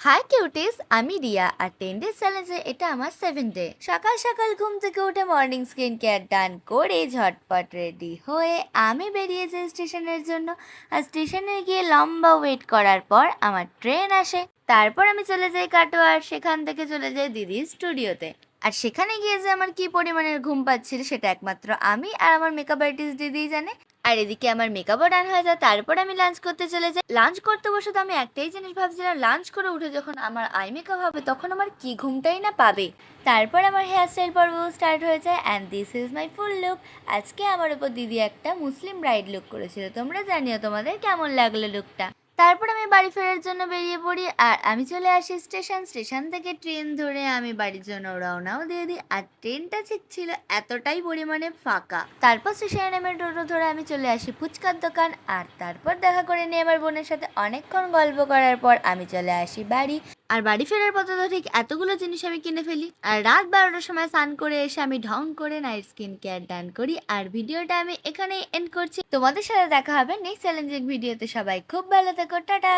High cuties, আমি রিয়া আর 10 day চ্যালেঞ্জে এটা আমার 7 ডে। সকাল সকাল ঘুম থেকে উঠে মর্নিং স্কিন কেয়ার ডান করে ঝটপট রেডি হয়ে আমি বেরিয়ে যাই স্টেশনের জন্য। আর স্টেশনে গিয়ে লম্বা ওয়েট করার পর আমার ট্রেন আসে। তারপর আমি চলে যাই কাটোয়ার, সেখান থেকে চলে যাই দিদির স্টুডিওতে। আর সেখানে গিয়ে যে আমার কি পরিমাণের ঘুম পাচ্ছিল সেটা একমাত্র আমি আর আমার মেকআপ আর্টিস্ট দিদিই জানে। আর এদিকে আমার মেকআপও ডান হয়ে যায়। তারপর আমি লাঞ্চ করতে চলে যাই। লাঞ্চ করতে বসে তো আমি একটাই জিনিস ভাবছিলাম, লাঞ্চ করে উঠে যখন আমার আই মেকআপ হবে তখন আমার কি ঘুমটাই না পাবে। তারপর আমার হেয়ার স্টাইল পর্ব স্টার্ট হয়ে যায় and this is my full look. আজকে আমার উপর দিদি একটা মুসলিম ব্রাইড লুক করেছিল, তোমরা জানিও তোমাদের কেমন লাগলো লুকটা। তারপর আমি বাড়ি ফেরার জন্য বেরিয়ে পড়ি আর আমি চলে আসি স্টেশন থেকে ট্রেন ধরে আমি বাড়ির জন্য রওনাও দিয়ে দিই। আর ট্রেনটা ঠিক ছিল এতটাই পরিমাণে ফাঁকা। তারপর স্টেশনে নেমে টোটো ধরে আমি চলে আসি ফুচকার দোকান। আর তারপর দেখা করে নিয়ে আমার বোনের সাথে অনেকক্ষণ গল্প করার পর আমি চলে আসি বাড়ি। আর বাড়ি ফেরার পথে তো ঠিক এতগুলো জিনিস আমি কিনে ফেলি। আর রাত 12টার সময় স্নান করে এসে আমি ঢং করে নাইট স্কিন কেয়ার ডান করি। আর ভিডিওটা আমি এখানেই এন্ড করছি। তোমাদের সাথে দেখা হবে নেক্সট চ্যালেঞ্জিং ভিডিওতে। সবাই খুব ভালো থেকো, টাটা।